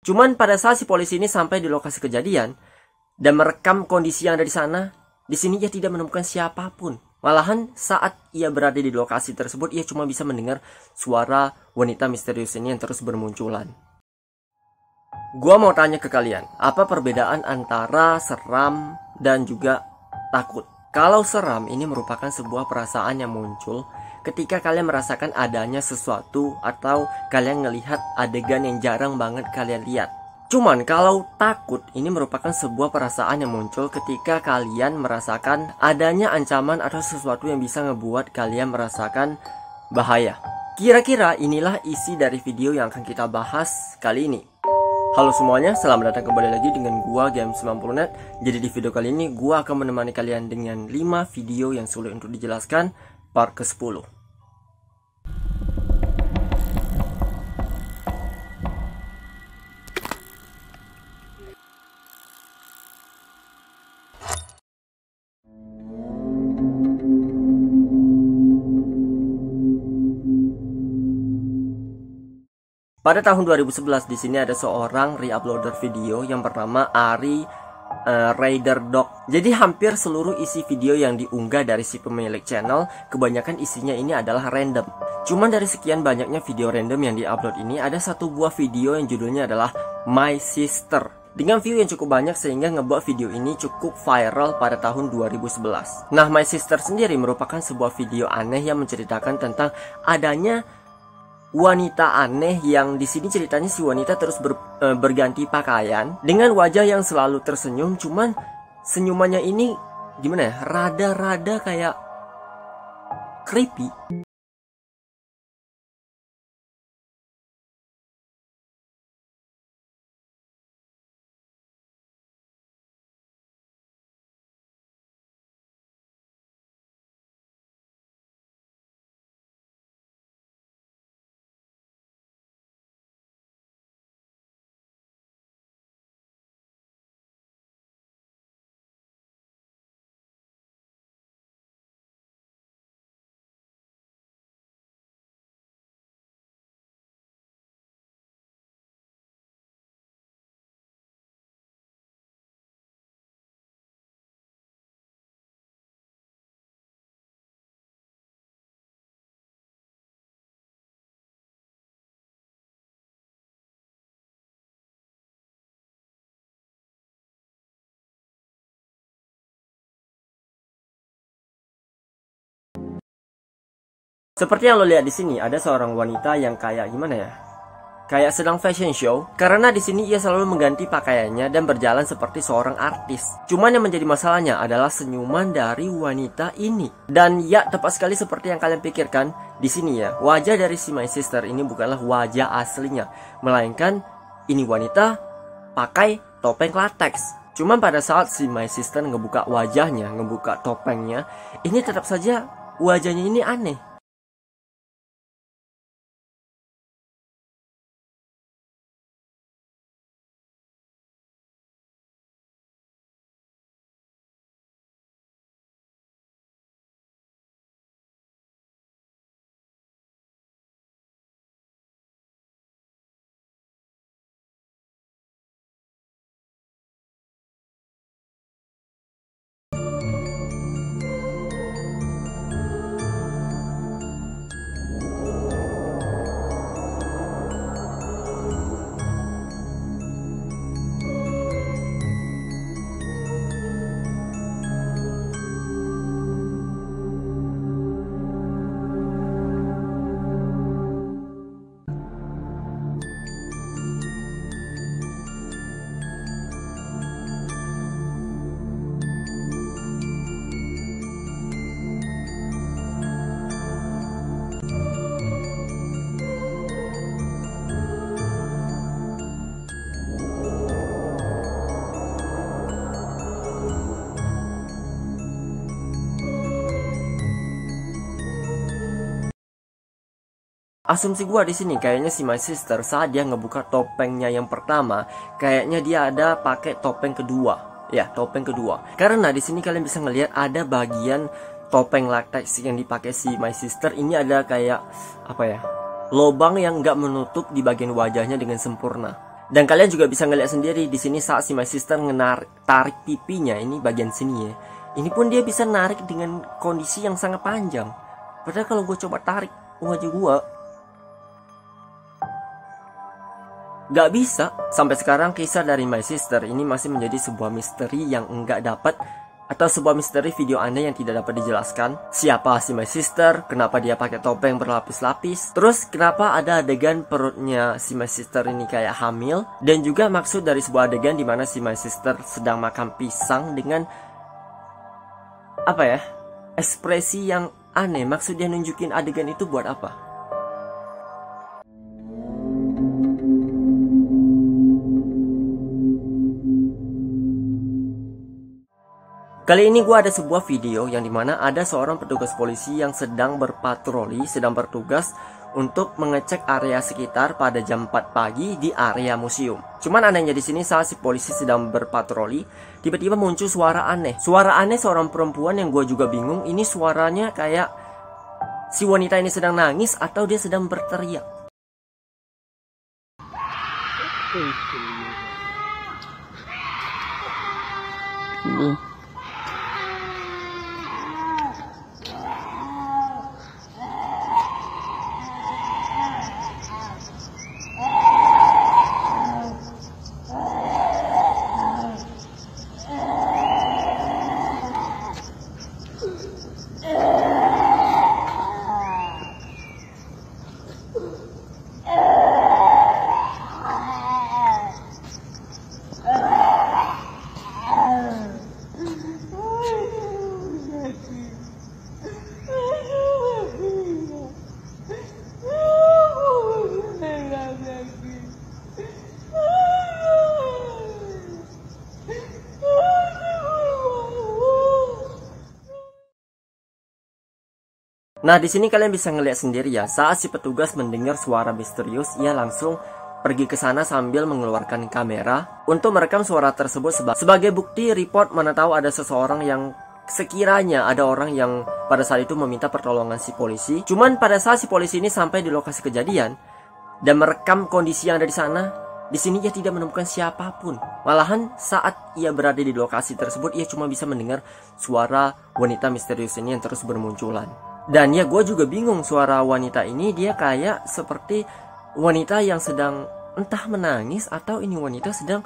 Cuman pada saat si polisi ini sampai di lokasi kejadian dan merekam kondisi yang ada di sana, di sini ia tidak menemukan siapapun. Malahan saat ia berada di lokasi tersebut, ia cuma bisa mendengar suara wanita misterius ini yang terus bermunculan. Gua mau tanya ke kalian, apa perbedaan antara seram dan juga takut? Kalau seram ini merupakan sebuah perasaan yang muncul ketika kalian merasakan adanya sesuatu atau kalian melihat adegan yang jarang banget kalian lihat. Cuman kalau takut ini merupakan sebuah perasaan yang muncul ketika kalian merasakan adanya ancaman atau sesuatu yang bisa ngebuat kalian merasakan bahaya. Kira-kira inilah isi dari video yang akan kita bahas kali ini. Halo semuanya, selamat datang kembali lagi dengan gua Game90net. Jadi di video kali ini gua akan menemani kalian dengan 5 video yang sulit untuk dijelaskan part ke-10. Pada tahun 2011 di sini ada seorang re-uploader video yang bernama Ari Raider Dog. Jadi hampir seluruh isi video yang diunggah dari si pemilik channel, kebanyakan isinya ini adalah random. Cuman dari sekian banyaknya video random yang diupload ini, ada satu buah video yang judulnya adalah My Sister, dengan view yang cukup banyak sehingga ngebuat video ini cukup viral pada tahun 2011. Nah, My Sister sendiri merupakan sebuah video aneh yang menceritakan tentang adanya wanita aneh yang di sini ceritanya si wanita terus berganti pakaian dengan wajah yang selalu tersenyum. Cuman senyumannya ini gimana ya, rada-rada kayak creepy. Seperti yang lo lihat di sini, ada seorang wanita yang kayak gimana ya? Kayak sedang fashion show, karena di sini ia selalu mengganti pakaiannya dan berjalan seperti seorang artis. Cuman yang menjadi masalahnya adalah senyuman dari wanita ini. Dan ya, tepat sekali seperti yang kalian pikirkan, di sini ya, wajah dari si My Sister ini bukanlah wajah aslinya, melainkan ini wanita pakai topeng latex. Cuman pada saat si My Sister ngebuka wajahnya, ngebuka topengnya, ini tetap saja wajahnya ini aneh. Asumsi gua di sini kayaknya si My Sister saat dia ngebuka topengnya yang pertama, kayaknya dia ada pakai topeng kedua. Ya, topeng kedua. Karena di sini kalian bisa ngelihat ada bagian topeng latex yang dipakai si My Sister ini ada kayak apa ya? Lobang yang nggak menutup di bagian wajahnya dengan sempurna. Dan kalian juga bisa ngeliat sendiri di sini saat si My Sister tarik pipinya, ini bagian sini ya. Ini pun dia bisa narik dengan kondisi yang sangat panjang. Padahal kalau gue coba tarik wajah gue, gak bisa. Sampai sekarang kisah dari My Sister ini masih menjadi sebuah misteri yang enggak dapat, atau sebuah misteri video aneh yang tidak dapat dijelaskan. Siapa si My Sister? Kenapa dia pakai topeng berlapis-lapis? Terus kenapa ada adegan perutnya si My Sister ini kayak hamil? Dan juga maksud dari sebuah adegan di mana si My Sister sedang makan pisang dengan apa ya? Ekspresi yang aneh. Maksud dia nunjukin adegan itu buat apa? Kali ini gue ada sebuah video yang dimana ada seorang petugas polisi yang sedang berpatroli, sedang bertugas untuk mengecek area sekitar pada jam 4 pagi di area museum. Cuman anehnya di sini saat si polisi sedang berpatroli, tiba-tiba muncul suara aneh. Suara aneh seorang perempuan yang gue juga bingung, ini suaranya kayak si wanita ini sedang nangis atau dia sedang berteriak. Nah, di sini kalian bisa ngeliat sendiri ya, saat si petugas mendengar suara misterius, ia langsung pergi ke sana sambil mengeluarkan kamera untuk merekam suara tersebut sebagai bukti report, mana tahu ada seseorang yang sekiranya ada orang yang pada saat itu meminta pertolongan si polisi. Cuman pada saat si polisi ini sampai di lokasi kejadian dan merekam kondisi yang ada di sana, di sini ia tidak menemukan siapapun. Malahan saat ia berada di lokasi tersebut, ia cuma bisa mendengar suara wanita misterius ini yang terus bermunculan. Dan ya gue juga bingung, suara wanita ini dia kayak seperti wanita yang sedang entah menangis atau ini wanita sedang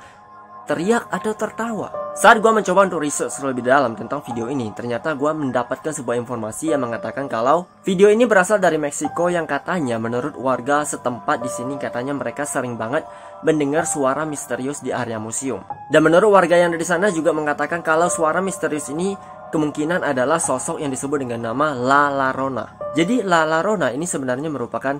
teriak atau tertawa. Saat gue mencoba untuk research lebih dalam tentang video ini, ternyata gue mendapatkan sebuah informasi yang mengatakan kalau video ini berasal dari Meksiko, yang katanya menurut warga setempat di sini katanya mereka sering banget mendengar suara misterius di area museum. Dan menurut warga yang ada di sana juga mengatakan kalau suara misterius ini kemungkinan adalah sosok yang disebut dengan nama La Llorona. Jadi La Llorona ini sebenarnya merupakan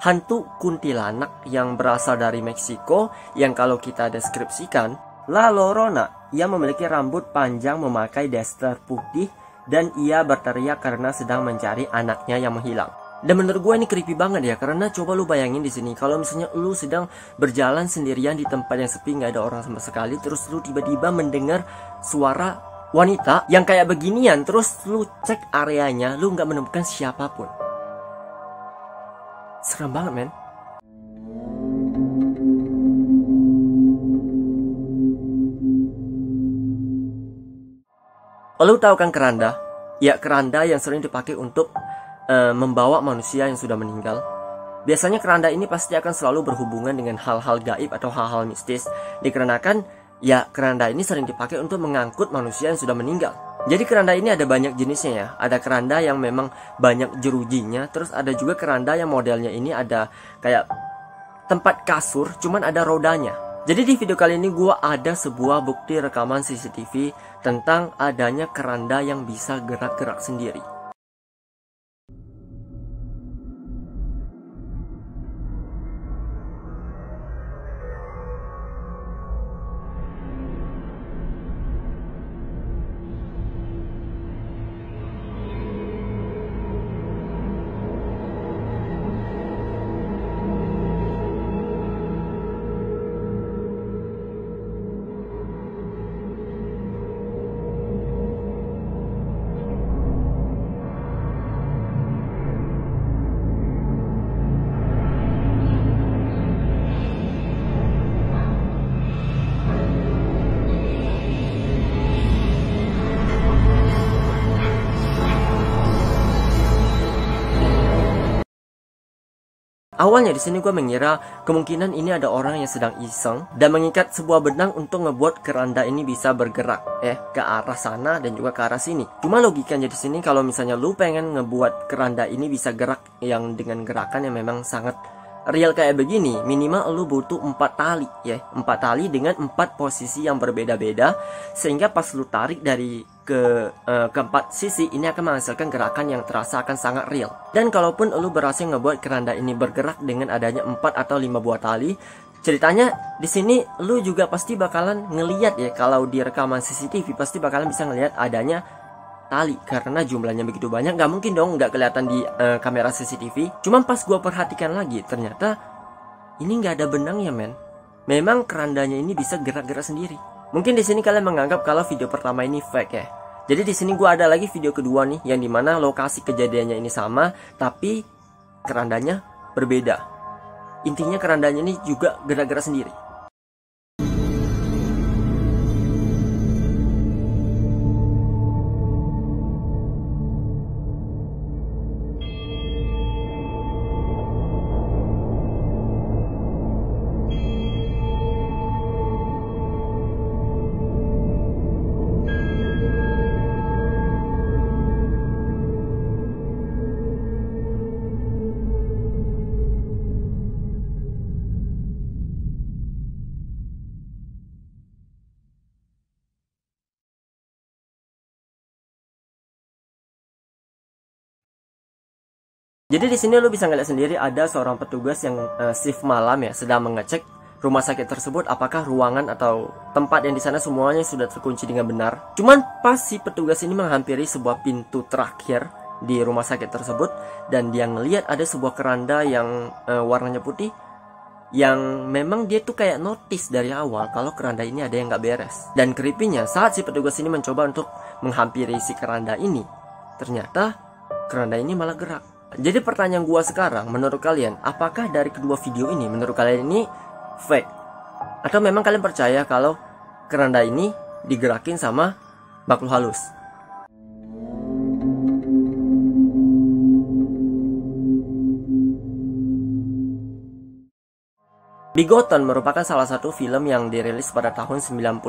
hantu kuntilanak yang berasal dari Meksiko, yang kalau kita deskripsikan, La Llorona ia memiliki rambut panjang, memakai daster putih, dan ia berteriak karena sedang mencari anaknya yang menghilang. Dan menurut gue ini creepy banget ya, karena coba lu bayangin di sini kalau misalnya lu sedang berjalan sendirian di tempat yang sepi, nggak ada orang sama sekali, terus lu tiba-tiba mendengar suara wanita yang kayak beginian, terus lu cek areanya, lu nggak menemukan siapapun. Serem banget, men. Lu tahu kan keranda? Ya, keranda yang sering dipakai untuk membawa manusia yang sudah meninggal. Biasanya keranda ini pasti akan selalu berhubungan dengan hal-hal gaib atau hal-hal mistis, dikarenakan ya keranda ini sering dipakai untuk mengangkut manusia yang sudah meninggal. Jadi keranda ini ada banyak jenisnya ya. Ada keranda yang memang banyak jerujinya, terus ada juga keranda yang modelnya ini ada kayak tempat kasur, cuman ada rodanya. Jadi di video kali ini gue ada sebuah bukti rekaman CCTV tentang adanya keranda yang bisa gerak-gerak sendiri. Awalnya di sini gue mengira kemungkinan ini ada orang yang sedang iseng dan mengikat sebuah benang untuk ngebuat keranda ini bisa bergerak ke arah sana dan juga ke arah sini. Cuma logikanya di sini kalau misalnya lu pengen ngebuat keranda ini bisa gerak yang dengan gerakan yang memang sangat real kayak begini, minimal lu butuh 4 tali 4 tali dengan 4 posisi yang berbeda-beda, sehingga pas lu tarik dari keempat sisi ini akan menghasilkan gerakan yang terasa akan sangat real. Dan kalaupun lu berhasil ngebuat keranda ini bergerak dengan adanya 4 atau 5 buah tali, ceritanya di sini lu juga pasti bakalan ngeliat kalau di rekaman CCTV pasti bakalan bisa ngelihat adanya tali, karena jumlahnya begitu banyak, nggak mungkin dong nggak kelihatan di kamera CCTV. Cuman pas gua perhatikan lagi, ternyata ini nggak ada benangnya, men. Memang kerandanya ini bisa gerak-gerak sendiri. Mungkin di sini kalian menganggap kalau video pertama ini fake ya. Jadi di sini gua ada lagi video kedua nih, yang dimana lokasi kejadiannya ini sama, tapi kerandanya berbeda. Intinya kerandanya ini juga gerak-gerak sendiri. Jadi di sini lu bisa ngeliat sendiri ada seorang petugas yang shift malam ya, sedang mengecek rumah sakit tersebut apakah ruangan atau tempat yang di sana semuanya sudah terkunci dengan benar. Cuman pas si petugas ini menghampiri sebuah pintu terakhir di rumah sakit tersebut dan dia ngeliat ada sebuah keranda yang warnanya putih, yang memang dia tuh kayak notice dari awal kalau keranda ini ada yang nggak beres. Dan creepy-nya saat si petugas ini mencoba untuk menghampiri si keranda ini, ternyata keranda ini malah gerak. Jadi pertanyaan gua sekarang, menurut kalian, apakah dari kedua video ini menurut kalian ini fake? Atau memang kalian percaya kalau keranda ini digerakin sama makhluk halus? Bigoton merupakan salah satu film yang dirilis pada tahun 91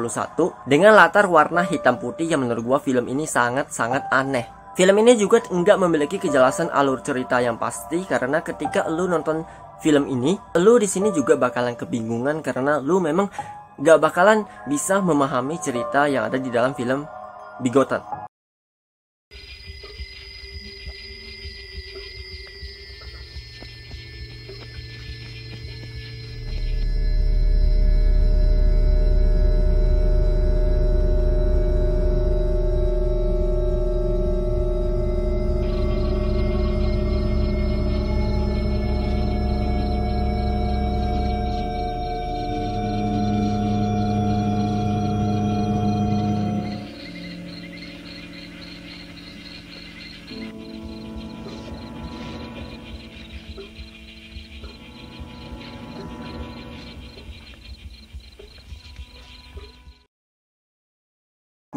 dengan latar warna hitam putih yang menurut gua film ini sangat-sangat aneh. Film ini juga enggak memiliki kejelasan alur cerita yang pasti, karena ketika lu nonton film ini, lu di sini juga bakalan kebingungan karena lu memang gak bakalan bisa memahami cerita yang ada di dalam film Bigoton.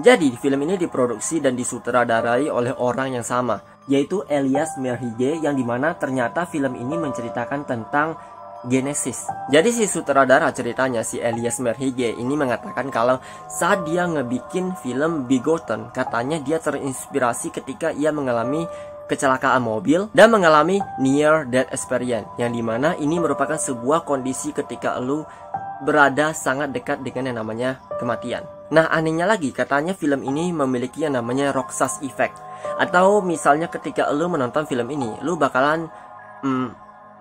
Jadi film ini diproduksi dan disutradarai oleh orang yang sama, yaitu Elias Merhige, yang dimana ternyata film ini menceritakan tentang Genesis. Jadi si sutradara ceritanya, si Elias Merhige ini mengatakan kalau saat dia ngebikin film Bigoton, katanya dia terinspirasi ketika ia mengalami kecelakaan mobil dan mengalami near death experience, yang dimana ini merupakan sebuah kondisi ketika lu berada sangat dekat dengan yang namanya kematian. Nah, anehnya lagi, katanya film ini memiliki yang namanya Roxas Effect. Atau misalnya ketika lu menonton film ini, lu bakalan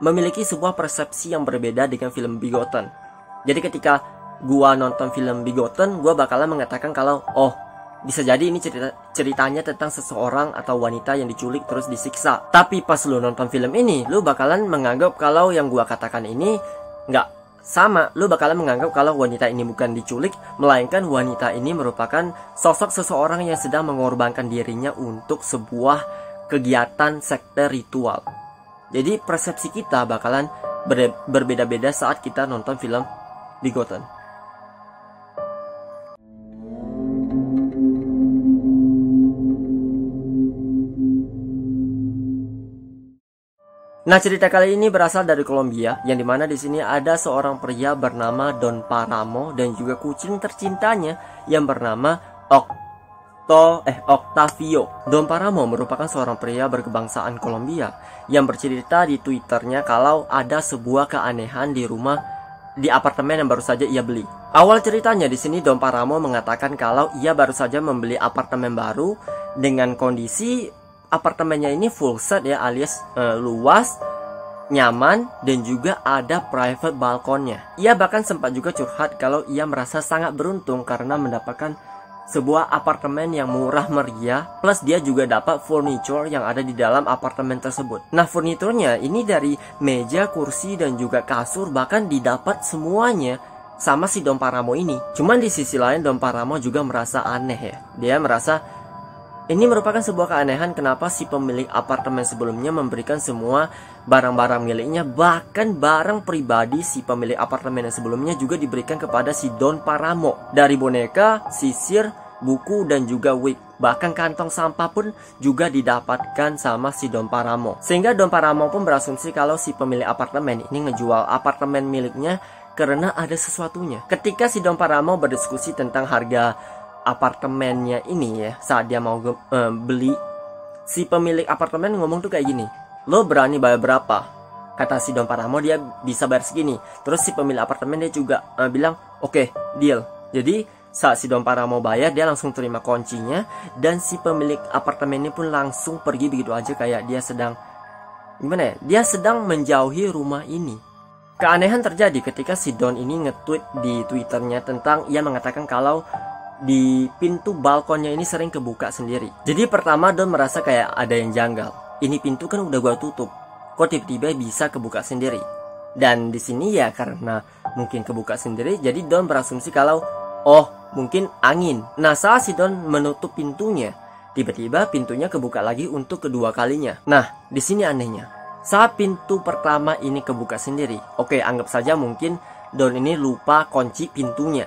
memiliki sebuah persepsi yang berbeda dengan film Bigoton. Jadi ketika gua nonton film Bigoton, gua bakalan mengatakan kalau bisa jadi ini ceritanya tentang seseorang atau wanita yang diculik terus disiksa. Tapi pas lu nonton film ini, lu bakalan menganggap kalau yang gua katakan ini nggak sama. Lu bakalan menganggap kalau wanita ini bukan diculik, melainkan wanita ini merupakan sosok seseorang yang sedang mengorbankan dirinya untuk sebuah kegiatan sekte ritual. Jadi persepsi kita bakalan berbeda-beda saat kita nonton film Bigoton. Nah, cerita kali ini berasal dari Kolombia, yang dimana di sini ada seorang pria bernama Don Paramo dan juga kucing tercintanya yang bernama Octavio. Don Paramo merupakan seorang pria berkebangsaan Kolombia yang bercerita di Twitternya kalau ada sebuah keanehan di apartemen yang baru saja ia beli. Awal ceritanya di sini Don Paramo mengatakan kalau ia baru saja membeli apartemen baru dengan kondisi apartemennya ini full set ya, alias luas, nyaman, dan juga ada private balkonnya. Ia bahkan sempat juga curhat kalau ia merasa sangat beruntung karena mendapatkan sebuah apartemen yang murah meriah, plus dia juga dapat furniture yang ada di dalam apartemen tersebut. Nah, furniturnya ini dari meja, kursi, dan juga kasur, bahkan didapat semuanya sama si Don Paramo ini. Cuman di sisi lain Don Paramo juga merasa aneh ya. Dia merasa ini merupakan sebuah keanehan kenapa si pemilik apartemen sebelumnya memberikan semua barang-barang miliknya, bahkan barang pribadi si pemilik apartemen yang sebelumnya juga diberikan kepada si Don Paramo. Dari boneka, sisir, buku, dan juga wig. Bahkan kantong sampah pun juga didapatkan sama si Don Paramo. Sehingga Don Paramo pun berasumsi kalau si pemilik apartemen ini ngejual apartemen miliknya karena ada sesuatunya. Ketika si Don Paramo berdiskusi tentang harga apartemennya ini ya, saat dia mau beli, si pemilik apartemen ngomong tuh kayak gini, "Lo berani bayar berapa?" Kata si Don Paramo, dia bisa bayar segini. Terus si pemilik apartemen dia juga bilang, "Oke, deal." Jadi saat si Don Paramo bayar, dia langsung terima kuncinya, dan si pemilik apartemen ini pun langsung pergi begitu aja, kayak dia sedang gimana ya, dia sedang menjauhi rumah ini. Keanehan terjadi ketika si Don ini nge-tweet di Twitternya tentang ia mengatakan kalau di pintu balkonnya ini sering kebuka sendiri. Jadi pertama Don merasa kayak ada yang janggal. Ini pintu kan udah gua tutup, kok tiba-tiba bisa kebuka sendiri? Dan di sini ya karena mungkin kebuka sendiri, jadi Don berasumsi kalau mungkin angin. Nah, saat si Don menutup pintunya, tiba-tiba pintunya kebuka lagi untuk kedua kalinya. Nah, di sini anehnya. Saat pintu pertama ini kebuka sendiri, oke, anggap saja mungkin Don ini lupa kunci pintunya.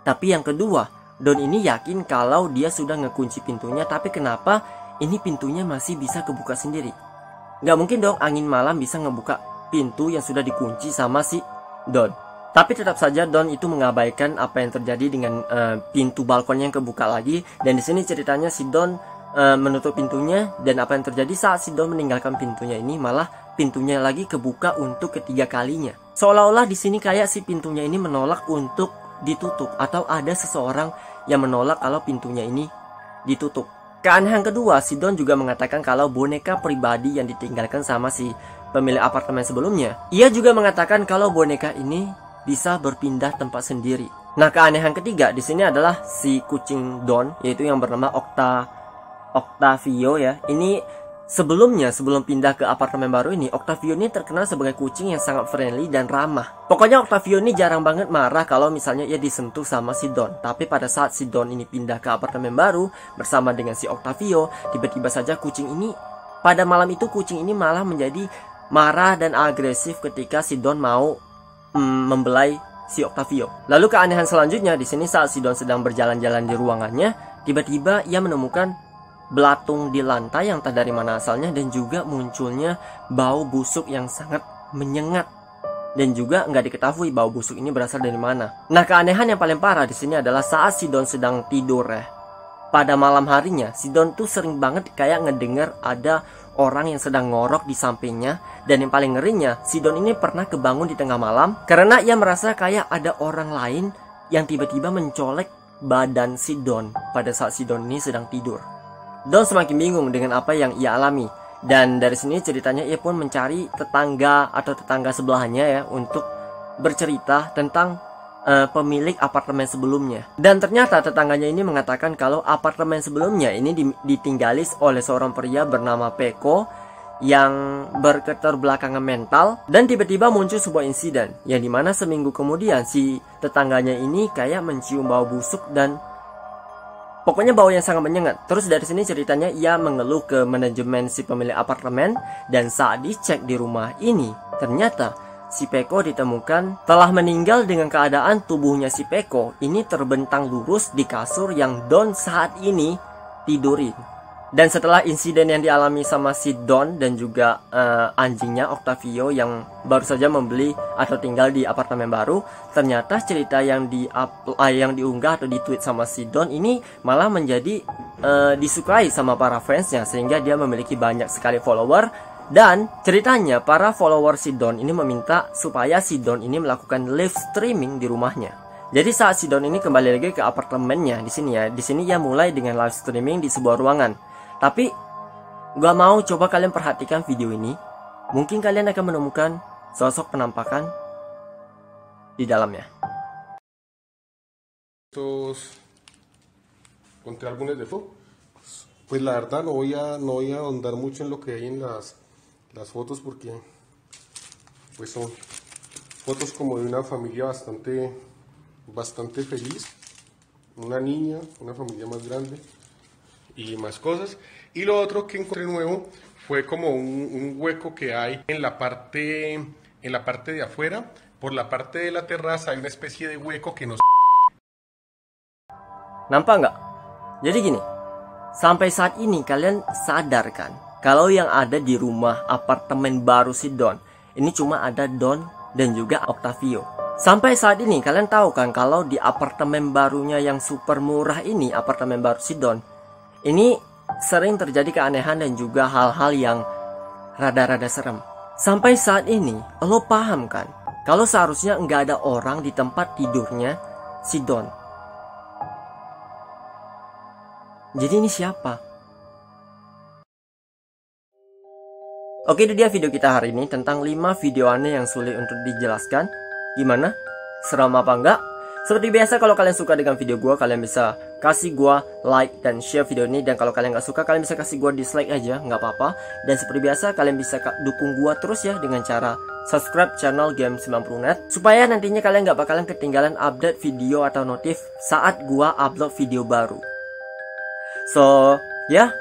Tapi yang kedua, Don ini yakin kalau dia sudah ngekunci pintunya, tapi kenapa ini pintunya masih bisa kebuka sendiri? Nggak mungkin dong angin malam bisa ngebuka pintu yang sudah dikunci sama si Don. Tapi tetap saja Don itu mengabaikan apa yang terjadi dengan pintu balkonnya yang kebuka lagi. Dan di sini ceritanya si Don menutup pintunya, dan apa yang terjadi saat si Don meninggalkan pintunya ini, malah pintunya lagi kebuka untuk ketiga kalinya. Seolah-olah di sini kayak si pintunya ini menolak untuk ditutup, atau ada seseorang yang menolak kalau pintunya ini ditutup. Keanehan kedua, si Don juga mengatakan kalau boneka pribadi yang ditinggalkan sama si pemilik apartemen sebelumnya, ia juga mengatakan kalau boneka ini bisa berpindah tempat sendiri. Nah, keanehan ketiga di sini adalah si kucing Don, yaitu yang bernama Octavio ya. Ini sebelum pindah ke apartemen baru ini, Octavio ini terkenal sebagai kucing yang sangat friendly dan ramah. Pokoknya Octavio ini jarang banget marah kalau misalnya ia disentuh sama si Don. Tapi pada saat si Don ini pindah ke apartemen baru bersama dengan si Octavio, tiba-tiba saja pada malam itu kucing ini malah menjadi marah dan agresif ketika si Don mau membelai si Octavio. Lalu keanehan selanjutnya di sini, saat si Don sedang berjalan-jalan di ruangannya, tiba-tiba ia menemukan belatung di lantai yang tak dari mana asalnya, dan juga munculnya bau busuk yang sangat menyengat, dan juga nggak diketahui bau busuk ini berasal dari mana. Nah, keanehan yang paling parah di sini adalah saat si Don sedang tidur ya. Pada malam harinya, si Don tuh sering banget kayak ngedengar ada orang yang sedang ngorok di sampingnya, dan yang paling ngerinya, si Don ini pernah kebangun di tengah malam karena ia merasa kayak ada orang lain yang tiba-tiba mencolek badan si Don pada saat si Don ini sedang tidur. Don semakin bingung dengan apa yang ia alami, dan dari sini ceritanya ia pun mencari tetangga atau tetangga sebelahnya ya untuk bercerita tentang pemilik apartemen sebelumnya. Dan ternyata tetangganya ini mengatakan kalau apartemen sebelumnya ini ditinggali oleh seorang pria bernama Peko yang berketerbelakangan mental, dan tiba-tiba muncul sebuah insiden yang dimana seminggu kemudian si tetangganya ini kayak mencium bau busuk dan pokoknya bau yang sangat menyengat. Terus dari sini ceritanya ia mengeluh ke manajemen si pemilik apartemen, dan saat dicek di rumah ini, ternyata si Peko ditemukan telah meninggal dengan keadaan tubuhnya si Peko ini terbentang lurus di kasur yang Don saat ini tidurin. Dan setelah insiden yang dialami sama si Don dan juga anjingnya Octavio yang baru saja membeli atau tinggal di apartemen baru, ternyata cerita yang diunggah atau di-tweet sama si Don ini malah menjadi disukai sama para fansnya, sehingga dia memiliki banyak sekali follower. Dan ceritanya para follower si Don ini meminta supaya si Don ini melakukan live streaming di rumahnya. Jadi saat si Don ini kembali lagi ke apartemennya di sini ya, di sini ia mulai dengan live streaming di sebuah ruangan. Tapi gua mau coba kalian perhatikan video ini. Mungkin kalian akan menemukan sosok penampakan di dalamnya. Conté álbumes de fotos. Pues la verdad no voy a ahondar mucho en lo que hay en las fotos, porque pues son fotos como de una familia bastante feliz, una niña, una familia más grande y más cosas. Y lo otro que encontré nuevo fue como un hueco que hay en la parte de afuera. Por la parte de la terraza hay una especie de hueco que nos... Nampak nggak? Jadi gini, sampai saat ini kalian sadar kan kalau yang ada di rumah apartemen baru si Don ini cuma ada Don dan juga Octavio. Sampai saat ini kalian tahu kan kalau di apartemen barunya yang super murah ini, apartemen baru si Don, ini sering terjadi keanehan dan juga hal-hal yang rada-rada serem. Sampai saat ini lo paham kan kalau seharusnya nggak ada orang di tempat tidurnya si Don. Jadi ini siapa? Oke, itu dia video kita hari ini tentang 5 video aneh yang sulit untuk dijelaskan. Gimana? Seram apa enggak? Seperti biasa, kalau kalian suka dengan video gue, kalian bisa kasih gue like dan share video ini. Dan kalau kalian nggak suka, kalian bisa kasih gue dislike aja, nggak apa-apa. Dan seperti biasa, kalian bisa dukung gue terus ya dengan cara subscribe channel Game 90net, supaya nantinya kalian nggak bakalan ketinggalan update video atau notif saat gue upload video baru. So, yeah.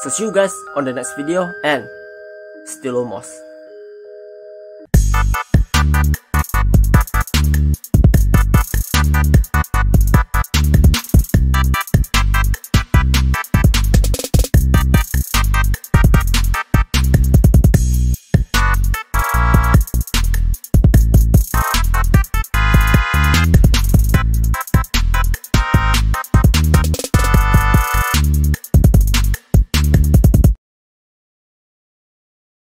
So see you guys on the next video and still almost.